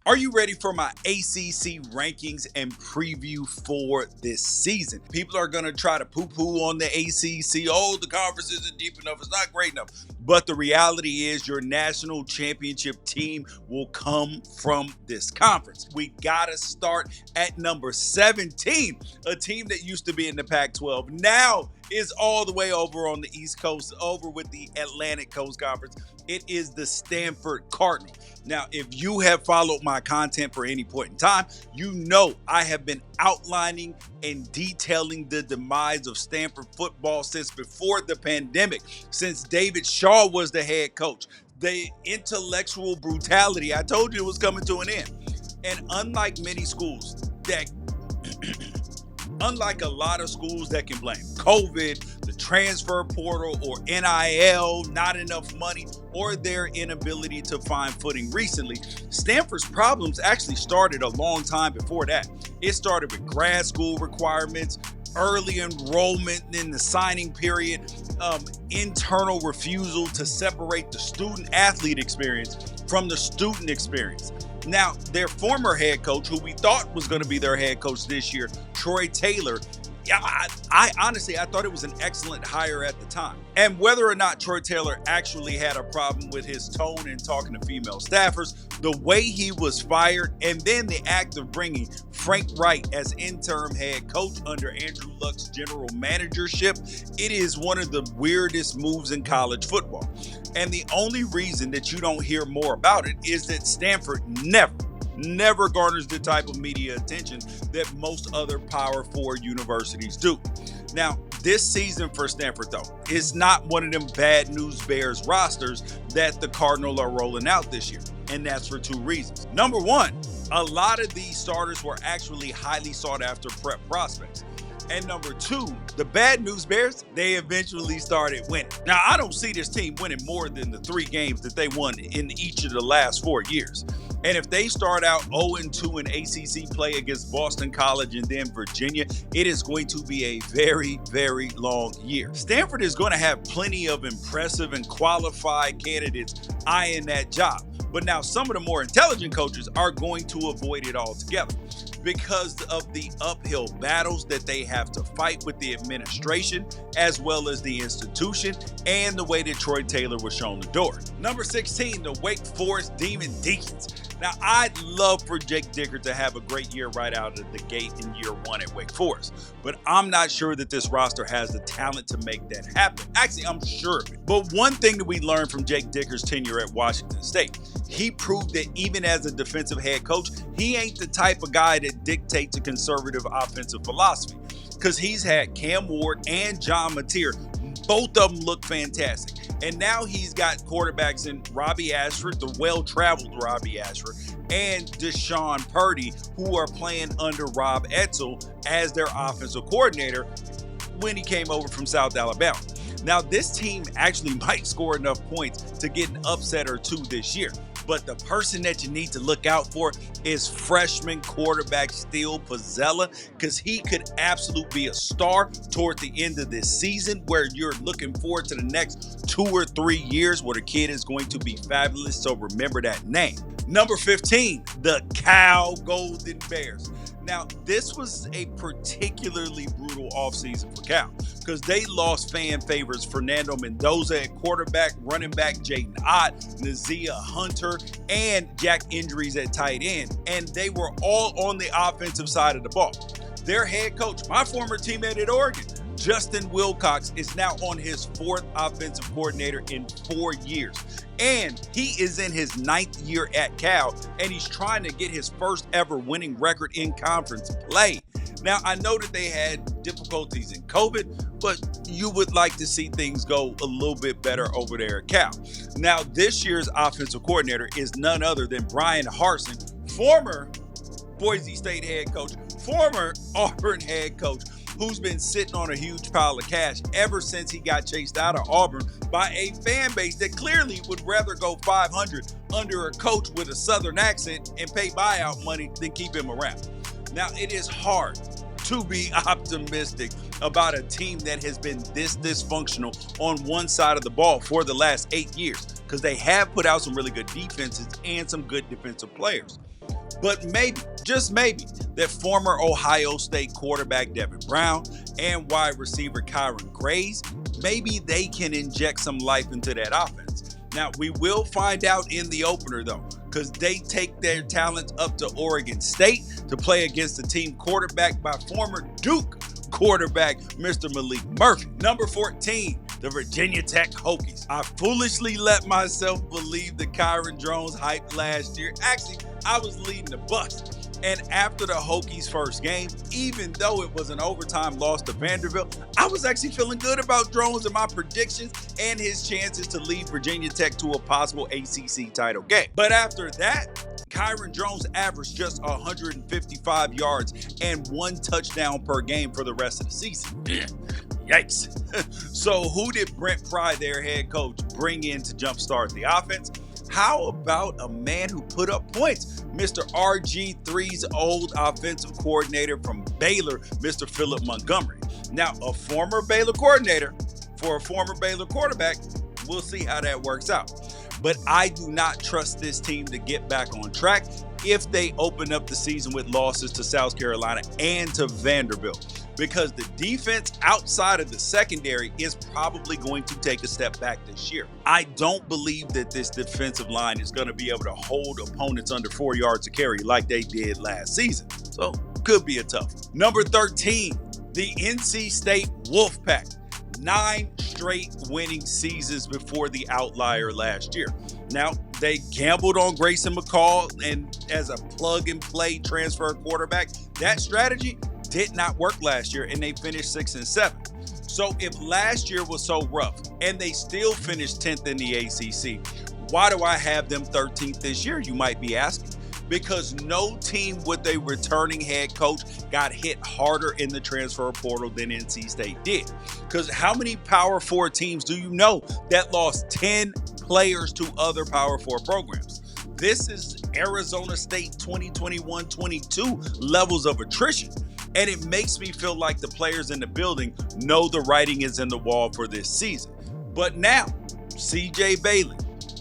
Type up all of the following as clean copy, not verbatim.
Are you ready for my ACC rankings and preview for this season? People are going to try to poo-poo on the ACC. Oh, the conference isn't deep enough. It's not great enough. But the reality is your national championship team will come from this conference. We got to start at number 17, a team that used to be in the Pac-12. Now is all the way over on the East Coast, over with the Atlantic Coast Conference. It is the Stanford Cardinal. Now, if you have followed my content for any point in time, you know I have been outlining and detailing the demise of Stanford football since before the pandemic, since David Shaw was the head coach. The intellectual brutality, I told you it was coming to an end. And unlike many schools that unlike a lot of schools that can blame COVID, the transfer portal, or NIL, not enough money, or their inability to find footing recently, Stanford's problems actually started a long time before that. It started with grad school requirements, early enrollment in the signing period, internal refusal to separate the student-athlete experience from the student experience. Now, their former head coach, who we thought was going to be their head coach this year, Troy Taylor, I honestly thought it was an excellent hire at the time. And whether or not Troy Taylor actually had a problem with his tone in talking to female staffers, the way he was fired, and then the act of bringing Frank Wright as interim head coach under Andrew Luck's general managership, it is one of the weirdest moves in college football. And the only reason that you don't hear more about it is that Stanford never garners the type of media attention that most other Power 4 universities do. Now, this season for Stanford, though, is not one of them bad news bears rosters that the Cardinals are rolling out this year. And that's for two reasons. Number one, a lot of these starters were actually highly sought after prep prospects. And number two, the bad news bears, they eventually started winning. Now, I don't see this team winning more than the 3 games that they won in each of the last 4 years. And if they start out 0-2 in ACC play against Boston College and then Virginia, it is going to be a very, very long year. Stanford is going to have plenty of impressive and qualified candidates eyeing that job. But now some of the more intelligent coaches are going to avoid it altogether because of the uphill battles that they have to fight with the administration as well as the institution and the way that Troy Taylor was shown the door. Number 16, the Wake Forest Deacons. Now, I'd love for Jake Dicker to have a great year right out of the gate in year 1 at Wake Forest, but I'm not sure that this roster has the talent to make that happen. Actually, I'm sure of it. But one thing that we learned from Jake Dicker's tenure at Washington State, he proved that even as a defensive head coach, he ain't the type of guy that dictates a conservative offensive philosophy, because he's had Cam Ward and John Mateer. Both of them look fantastic. And now he's got quarterbacks in Robbie Ashford, the well-traveled Robbie Ashford, and Deshaun Purdy, who are playing under Rob Edsall as their offensive coordinator when he came over from South Alabama. Now, this team actually might score enough points to get an upset or two this year. But the person that you need to look out for is freshman quarterback Steele Pizzella, because he could absolutely be a star toward the end of this season, where you're looking forward to the next 2 or 3 years where the kid is going to be fabulous. So remember that name. Number 15, the Cal Golden Bears. Now, this was a particularly brutal offseason for Cal because they lost fan favorites Fernando Mendoza at quarterback, running back Jaden Ott, Nazia Hunter, and jack injuries at tight end. And they were all on the offensive side of the ball. Their head coach, my former teammate at Oregon, Justin Wilcox, is now on his 4th offensive coordinator in 4 years. And he is in his 9th year at Cal, and he's trying to get his first ever winning record in conference play. Now, I know that they had difficulties in COVID, but you would like to see things go a little bit better over there at Cal. Now, this year's offensive coordinator is none other than Brian Harsin, former Boise State head coach, former Auburn head coach, who's been sitting on a huge pile of cash ever since he got chased out of Auburn by a fan base that clearly would rather go 500 under a coach with a Southern accent and pay buyout money than keep him around. Now, it is hard to be optimistic about a team that has been this dysfunctional on one side of the ball for the last 8 years, because they have put out some really good defenses and some good defensive players. But maybe, just maybe, that former Ohio State quarterback Devin Brown and wide receiver Kyron Graves, maybe they can inject some life into that offense. Now, we will find out in the opener, though, because they take their talents up to Oregon State to play against the team quarterbacked by former Duke quarterback Mr. Malik Murphy. Number 14, the Virginia Tech Hokies. I foolishly let myself believe the Kyron Drones hype last year. Actually, I was leading the bus. And after the Hokies' first game, even though it was an overtime loss to Vanderbilt, I was actually feeling good about Drones and my predictions and his chances to lead Virginia Tech to a possible ACC title game. But after that, Kyron Drones averaged just 155 yards and 1 touchdown per game for the rest of the season. Yikes. So who did Brent Pry, their head coach, bring in to jumpstart the offense? How about a man who put up points? Mr. RG3's old offensive coordinator from Baylor, Mr. Philip Montgomery. Now, a former Baylor coordinator for a former Baylor quarterback, we'll see how that works out. But I do not trust this team to get back on track if they open up the season with losses to South Carolina and to Vanderbilt, because the defense outside of the secondary is probably going to take a step back this year. I don't believe that this defensive line is going to be able to hold opponents under 4 yards a carry like they did last season. So could be a tough one. Number 13, the NC State Wolfpack. 9 straight winning seasons before the outlier last year. Now, they gambled on Grayson McCall and as a plug-and-play transfer quarterback. That strategy did not work last year, and they finished 6-7. So if last year was so rough and they still finished 10th in the ACC, why do I have them 13th this year, you might be asking? Because no team with a returning head coach got hit harder in the transfer portal than NC State did. Because how many Power 4 teams do you know that lost 10 players to other Power 4 programs? This is Arizona State 2021-22 levels of attrition. And it makes me feel like the players in the building know the writing is in the wall for this season. But now, CJ Bailey,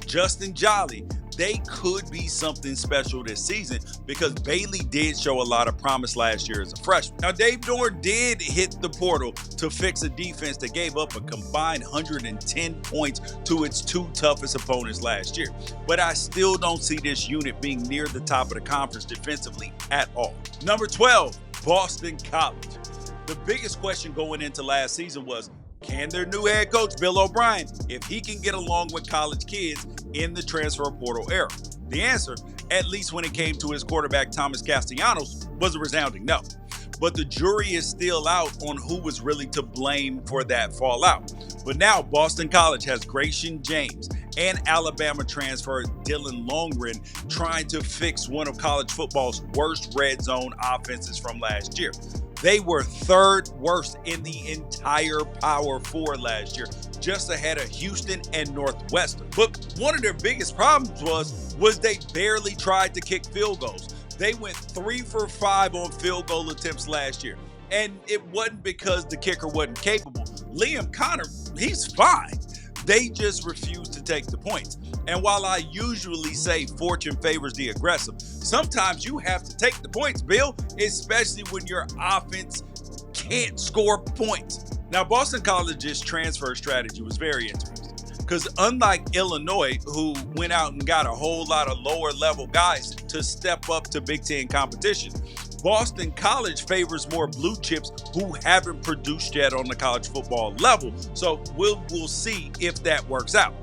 Justin Jolly, they could be something special this season because Bailey did show a lot of promise last year as a freshman. Now, Dave Dorn did hit the portal to fix a defense that gave up a combined 110 points to its 2 toughest opponents last year. But I still don't see this unit being near the top of the conference defensively at all. Number 12, Boston College. The biggest question going into last season was, can their new head coach, Bill O'Brien, if he can get along with college kids in the transfer portal era? The answer, at least when it came to his quarterback, Thomas Castellanos, was a resounding no. But the jury is still out on who was really to blame for that fallout. But now Boston College has Grayson James and Alabama transfer Dylan Longren trying to fix one of college football's worst red zone offenses from last year. They were 3rd worst in the entire Power 4 last year, just ahead of Houston and Northwestern. But one of their biggest problems was they barely tried to kick field goals. They went 3 for 5 on field goal attempts last year. And it wasn't because the kicker wasn't capable. Liam Connor, he's fine. They just refused to take the points. And while I usually say fortune favors the aggressive, sometimes you have to take the points, Bill, especially when your offense can't score points. Now, Boston College's transfer strategy was very interesting because unlike Illinois, who went out and got a whole lot of lower level guys to step up to Big Ten competition, Boston College favors more blue chips who haven't produced yet on the college football level. So we'll see if that works out.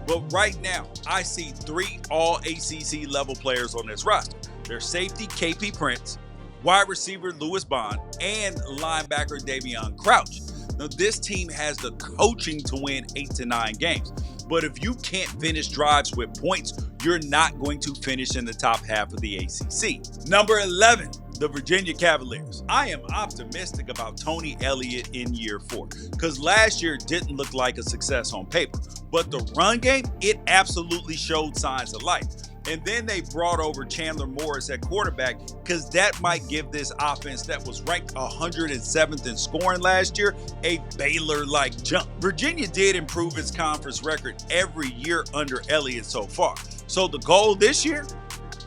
But right now, I see 3 all ACC level players on this roster. Their safety, KP Prince, wide receiver Lewis Bond, and linebacker Davion Crouch. Now, this team has the coaching to win 8 to 9 games. But if you can't finish drives with points, you're not going to finish in the top half of the ACC. Number 11, the Virginia Cavaliers. I am optimistic about Tony Elliott in year 4 because last year didn't look like a success on paper. But the run game, it absolutely showed signs of life. And then they brought over Chandler Morris at quarterback because that might give this offense that was ranked 107th in scoring last year a Baylor-like jump. Virginia did improve its conference record every year under Elliott so far. So the goal this year,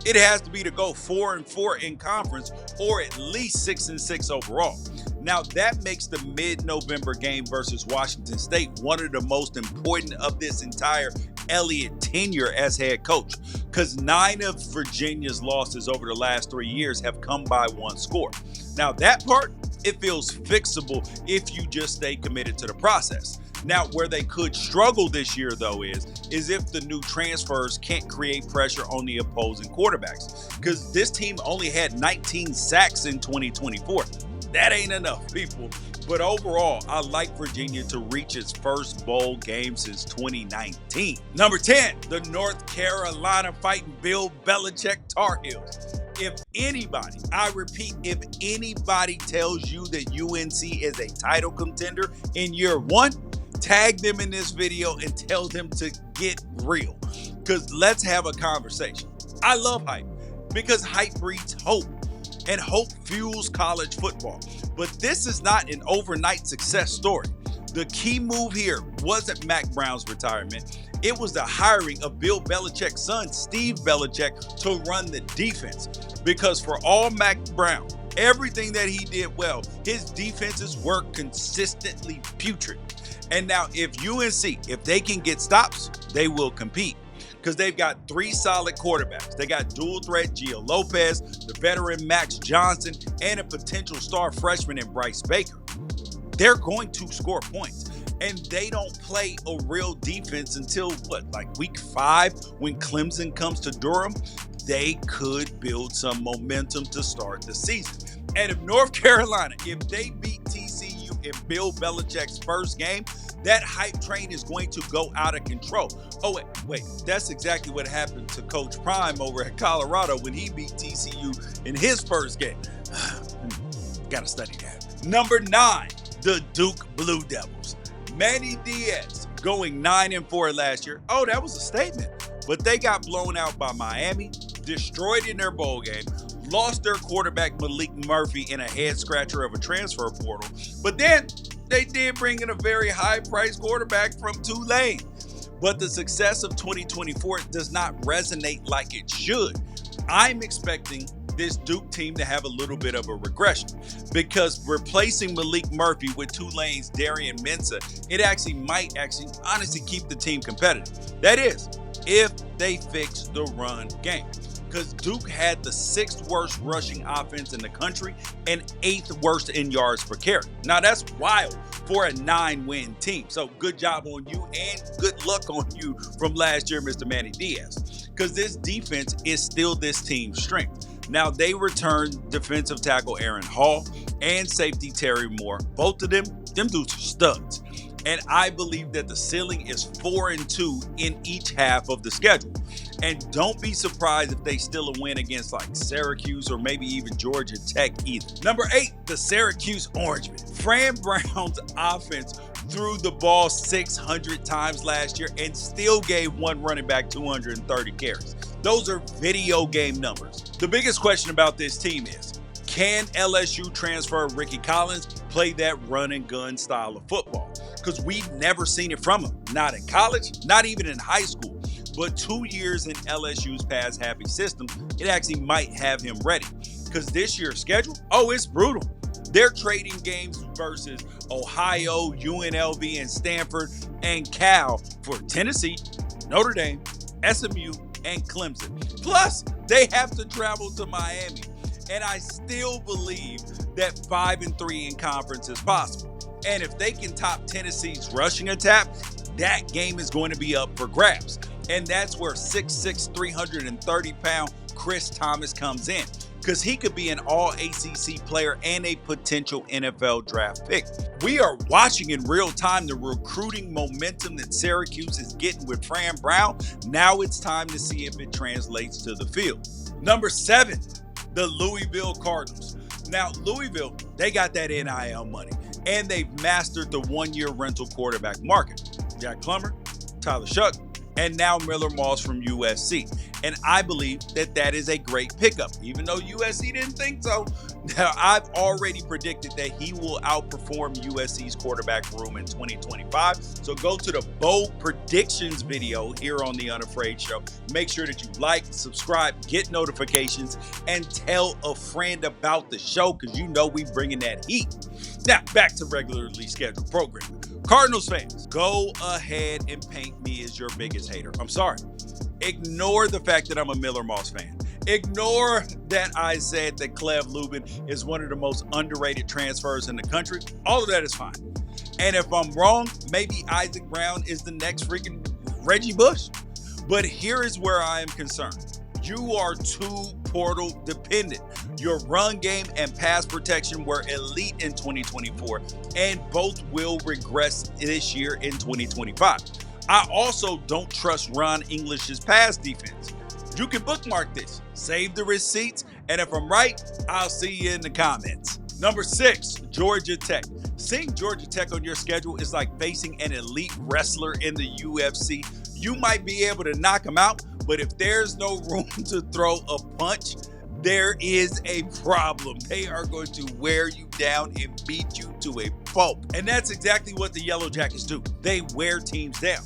it has to be to go 4-4 in conference or at least 6-6 overall. Now, that makes the mid-November game versus Washington State one of the most important of this entire Elliott tenure as head coach, because 9 of Virginia's losses over the last 3 years have come by one score. Now, that part, it feels fixable if you just stay committed to the process. Now, where they could struggle this year, though, is if the new transfers can't create pressure on the opposing quarterbacks, because this team only had 19 sacks in 2024. That ain't enough, people. But overall, I like Virginia to reach its first bowl game since 2019. Number 10, the North Carolina fighting Bill Belichick Tar Heels. If anybody, I repeat, if anybody tells you that UNC is a title contender in year one, tag them in this video and tell them to get real. Because let's have a conversation. I love hype because hype breeds hope. And hope fuels college football. But this is not an overnight success story. The key move here wasn't Mac Brown's retirement. It was the hiring of Bill Belichick's son, Steve Belichick, to run the defense. Because for all Mac Brown, everything that he did well, his defenses were consistently putrid. And now if UNC, if they can get stops, they will compete. Because they've got 3 solid quarterbacks. They got dual threat Gio Lopez, the veteran Max Johnson, and a potential star freshman in Bryce Baker. They're going to score points. And they don't play a real defense until, like week 5 when Clemson comes to Durham. They could build some momentum to start the season. And if North Carolina, if they beat TCU in Bill Belichick's first game, that hype train is going to go out of control. Oh, wait, that's exactly what happened to Coach Prime over at Colorado when he beat TCU in his first game. Gotta study that. Number 9, the Duke Blue Devils. Manny Diaz going 9-4 last year. Oh, that was a statement. But they got blown out by Miami, destroyed in their bowl game, lost their quarterback Malik Murphy in a head scratcher of a transfer portal. But then they did bring in a very high-priced quarterback from Tulane. But the success of 2024 does not resonate like it should. I'm expecting this Duke team to have a little bit of a regression, because replacing Malik Murphy with Tulane's Darian Mensah, it might honestly keep the team competitive. That is, if they fix the run game. Because Duke had the 6th worst rushing offense in the country and 8th worst in yards per carry. Now, that's wild for a 9-win team. So good job on you and good luck on you from last year, Mr. Manny Diaz. Because this defense is still this team's strength. Now, they returned defensive tackle Aaron Hall and safety Terry Moore. Both of them dudes are studs. And I believe that the ceiling is 4-2 in each half of the schedule. And don't be surprised if they steal a win against like Syracuse or maybe even Georgia Tech either. Number 8, the Syracuse Orangeman. Fran Brown's offense threw the ball 600 times last year and still gave one running back 230 carries. Those are video game numbers. The biggest question about this team is, can LSU transfer Ricky Collins play that run and gun style of football? Because we've never seen it from him. Not in college, not even in high school. But 2 years in LSU's pass-happy system, it actually might have him ready. Because this year's schedule, it's brutal. They're trading games versus Ohio, UNLV, and Stanford, and Cal for Tennessee, Notre Dame, SMU, and Clemson. Plus, they have to travel to Miami. And I still believe that 5-3 in conference is possible. And if they can top Tennessee's rushing attack, that game is going to be up for grabs. And that's where 6'6", 330-pound Chris Thomas comes in, because he could be an all-ACC player and a potential NFL draft pick. We are watching in real time the recruiting momentum that Syracuse is getting with Fran Brown. Now it's time to see if it translates to the field. Number 7, the Louisville Cardinals. Now, Louisville, they got that NIL money, and they've mastered the one-year rental quarterback market. Jack Plummer, Tyler Shuck, and now Miller Moss from USC. And I believe that that is a great pickup, even though USC didn't think so. Now, I've already predicted that he will outperform USC's quarterback room in 2025. So go to the bold predictions video here on the Unafraid Show. Make sure that you like, subscribe, get notifications, and tell a friend about the show because you know we bringing that heat. Now, back to regularly scheduled programming. Cardinals fans, go ahead and paint me as your biggest hater. I'm sorry. Ignore the fact that I'm a Miller Moss fan. Ignore that I said that Clev Lubin is one of the most underrated transfers in the country. All of that is fine. And if I'm wrong, maybe Isaac Brown is the next freaking Reggie Bush. But here is where I am concerned. You are too portal dependent. Your run game and pass protection were elite in 2024, and both will regress this year in 2025. I also don't trust Ron English's pass defense. You can bookmark this, save the receipts, and if I'm right, I'll see you in the comments. Number 6, Georgia Tech. Seeing Georgia Tech on your schedule is like facing an elite wrestler in the UFC. You might be able to knock them out, but if there's no room to throw a punch, there is a problem. They are going to wear you down and beat you to a pulp. And that's exactly what the Yellow Jackets do. They wear teams down.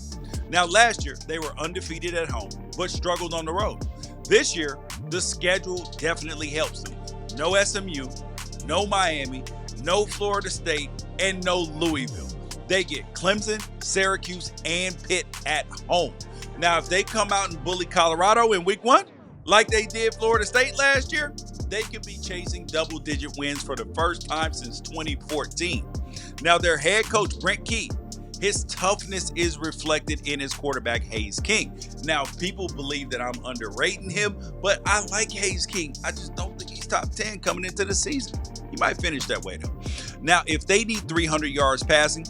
Now, last year, they were undefeated at home, but struggled on the road. This year, the schedule definitely helps them. No SMU, no Miami, no Florida State, and no Louisville. They get Clemson, Syracuse, and Pitt at home. Now, if they come out and bully Colorado in week 1, like they did Florida State last year, they could be chasing double-digit wins for the first time since 2014. Now, their head coach, Brent Key, his toughness is reflected in his quarterback, Hayes King. Now, people believe that I'm underrating him, but I like Hayes King. I just don't think he's top 10 coming into the season. He might finish that way, though. Now, if they need 300 yards passing,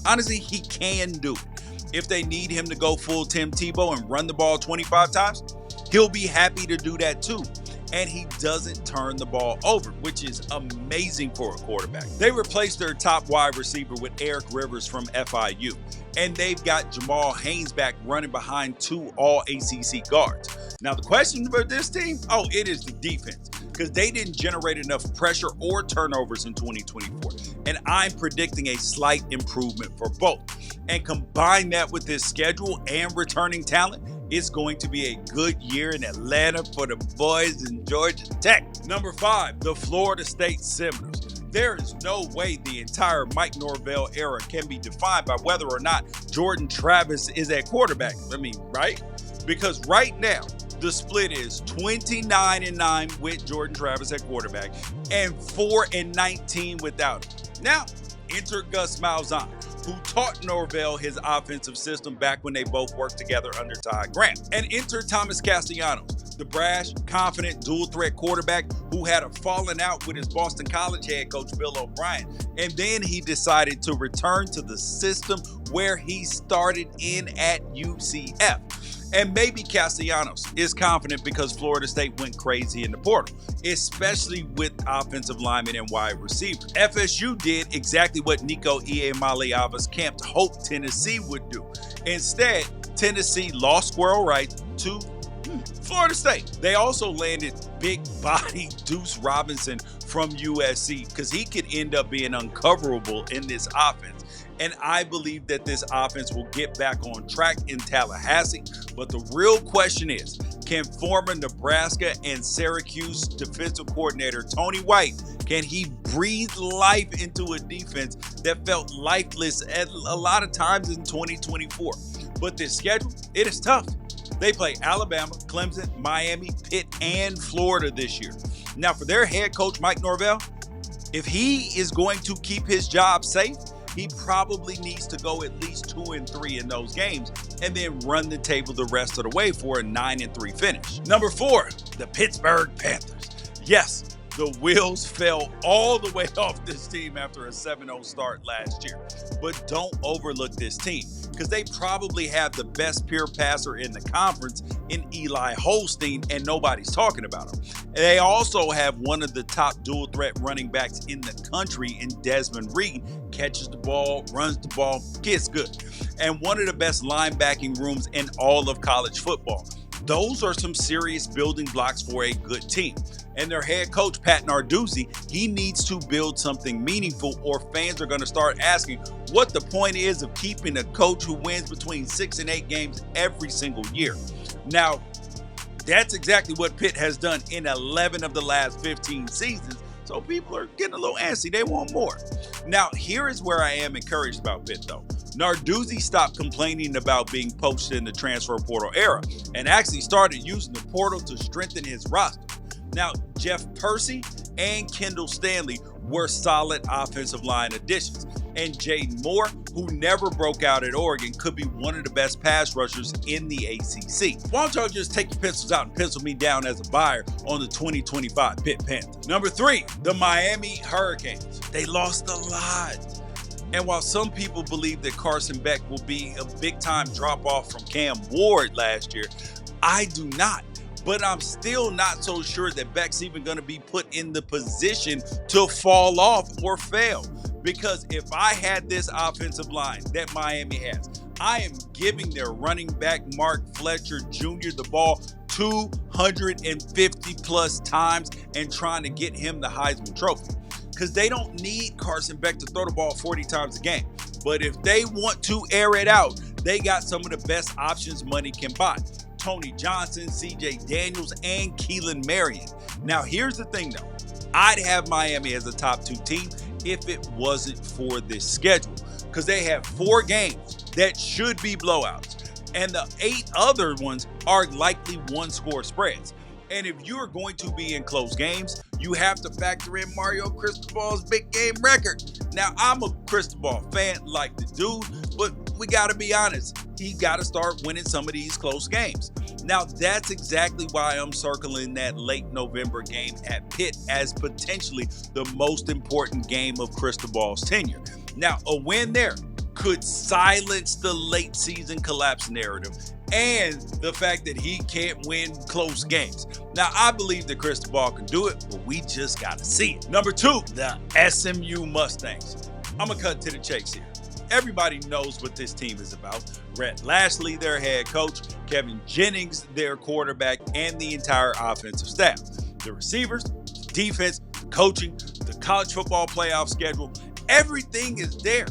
honestly, he can do it. If they need him to go full Tim Tebow and run the ball 25 times, he'll be happy to do that too. And he doesn't turn the ball over, which is amazing for a quarterback. They replaced their top wide receiver with Eric Rivers from FIU. And they've got Jamal Haynes back running behind 2 all-ACC guards. Now, the question for this team, it is the defense. Because they didn't generate enough pressure or turnovers in 2024. And I'm predicting a slight improvement for both. And combine that with this schedule and returning talent, it's going to be a good year in Atlanta for the boys in Georgia Tech. Number 5, the Florida State Seminoles. There is no way the entire Mike Norvell era can be defined by whether or not Jordan Travis is at quarterback. Right? Because right now, the split is 29-9 with Jordan Travis at quarterback and 4-19 without him. Now, enter Gus Malzahn, who taught Norvell his offensive system back when they both worked together under Ty Grant. And enter Thomas Castellanos, the brash, confident, dual-threat quarterback who had a falling out with his Boston College head coach Bill O'Brien. And then he decided to return to the system where he started in at UCF. And maybe Castellanos is confident because Florida State went crazy in the portal, especially with offensive linemen and wide receivers. FSU did exactly what Nico Iamaleava's camp hoped Tennessee would do. Instead, Tennessee lost Squirrel Wright to Florida State. They also landed big body Deuce Robinson from USC because he could end up being uncoverable in this offense. And I believe that this offense will get back on track in Tallahassee. But the real question is, can former Nebraska and Syracuse defensive coordinator Tony White, can he breathe life into a defense that felt lifeless at a lot of times in 2024? But this schedule, it is tough. They play Alabama, Clemson, Miami, Pitt, and Florida this year. Now, for their head coach, Mike Norvell, if he is going to keep his job safe, he probably needs to go at least 2-3 in those games and then run the table the rest of the way for a 9-3 finish. Number 4, the Pittsburgh Panthers. Yes, the wheels fell all the way off this team after a 7-0 start last year. But don't overlook this team because they probably have the best pure passer in the conference in Eli Holstein, and nobody's talking about him. They also have one of the top dual threat running backs in the country in Desmond Reed. Catches the ball, runs the ball, gets good. And one of the best linebacking rooms in all of college football. Those are some serious building blocks for a good team. And their head coach, Pat Narduzzi, he needs to build something meaningful, or fans are going to start asking what the point is of keeping a coach who wins between 6 and 8 games every single year. Now, that's exactly what Pitt has done in 11 of the last 15 seasons. So people are getting a little antsy. They want more. Now, here is where I am encouraged about Pitt, though. Narduzzi stopped complaining about being poached in the transfer portal era and actually started using the portal to strengthen his roster. Now, Jeff Percy and Kendall Stanley were solid offensive line additions. And Jaden Moore, who never broke out at Oregon, could be one of the best pass rushers in the ACC. Why don't y'all just take your pencils out and pencil me down as a buyer on the 2025 Pitt Panthers? Number 3, the Miami Hurricanes. They lost a lot. And while some people believe that Carson Beck will be a big-time drop-off from Cam Ward last year, I do not. But I'm still not so sure that Beck's even going to be put in the position to fall off or fail. Because if I had this offensive line that Miami has, I am giving their running back Mark Fletcher Jr. the ball 250 plus times and trying to get him the Heisman Trophy. Because they don't need Carson Beck to throw the ball 40 times a game. But if they want to air it out, they got some of the best options money can buy. Tony Johnson, CJ Daniels, and Keelan Marion. Now, here's the thing, though. I'd have Miami as a top 2 team if it wasn't for this schedule, because they have 4 games that should be blowouts, and the 8 other ones are likely one-score spreads. And if you're going to be in close games, you have to factor in Mario Cristobal's big game record. Now, I'm a Cristobal fan like the dude, but we got to be honest. He got to start winning some of these close games. Now, that's exactly why I'm circling that late November game at Pitt as potentially the most important game of Cristobal's tenure. Now, a win there could silence the late season collapse narrative and the fact that he can't win close games. Now, I believe that Cristobal can do it, but we just got to see it. Number 2, the SMU Mustangs. I'm going to cut to the chase here. Everybody knows what this team is about. Rhett Lashley, their head coach, Kevin Jennings, their quarterback, and the entire offensive staff. The receivers, defense, coaching, the college football playoff schedule, everything is there.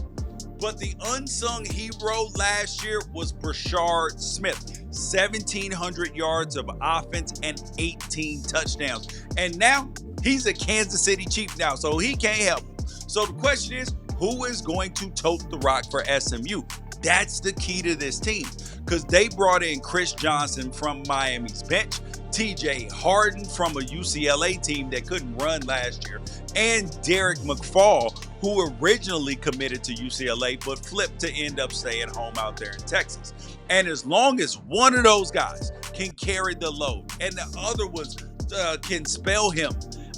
But the unsung hero last year was Brashard Smith. 1,700 yards of offense and 18 touchdowns. And now he's a Kansas City Chief now, so he can't help him. So the question is, who is going to tote the rock for SMU? That's the key to this team, because they brought in Chris Johnson from Miami's bench, TJ Harden from a UCLA team that couldn't run last year, and Derek McFall, who originally committed to UCLA but flipped to end up staying home out there in Texas. And as long as one of those guys can carry the load and the other ones can spell him,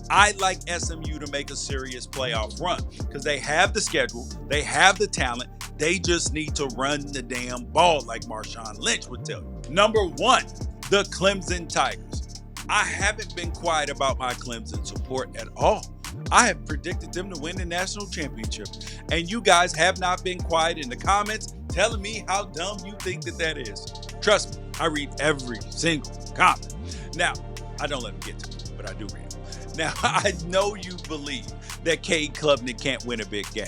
I like SMU to make a serious playoff run, because they have the schedule, they have the talent, they just need to run the damn ball like Marshawn Lynch would tell you. Number 1, the Clemson Tigers. I haven't been quiet about my Clemson support at all. I have predicted them to win the national championship, and you guys have not been quiet in the comments telling me how dumb you think that is. Trust me, I read every single comment. Now, I don't let them get to me, but I do read them. Now, I know you believe that Cade Klubnik can't win a big game.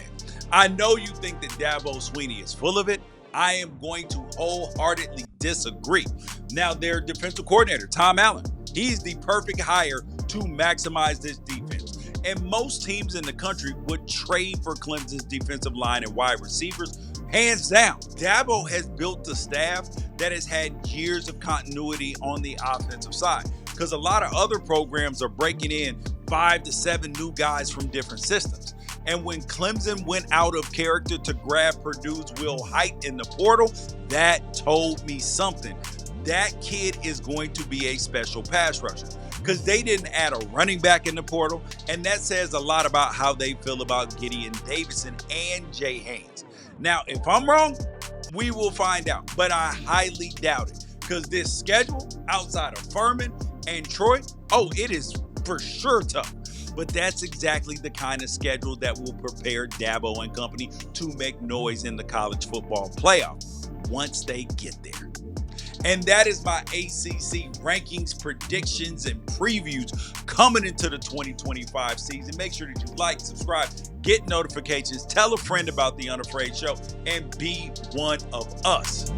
I know you think that Dabo Swinney is full of it. I am going to wholeheartedly disagree. Now, their defensive coordinator, Tom Allen, he's the perfect hire to maximize this defense. And most teams in the country would trade for Clemson's defensive line and wide receivers, hands down. Dabo has built a staff that has had years of continuity on the offensive side, because a lot of other programs are breaking in 5 to 7 new guys from different systems. And when Clemson went out of character to grab Purdue's Will Height in the portal, that told me something. That kid is going to be a special pass rusher, because they didn't add a running back in the portal, and that says a lot about how they feel about Gideon Davison and Jay Haynes. Now, if I'm wrong, we will find out, but I highly doubt it, because this schedule outside of Furman and Troy, it is for sure tough. But that's exactly the kind of schedule that will prepare Dabo and company to make noise in the college football playoff once they get there. And that is my ACC rankings, predictions, and previews coming into the 2025 season. Make sure that you like, subscribe, get notifications, tell a friend about the Unafraid Show, and be one of us.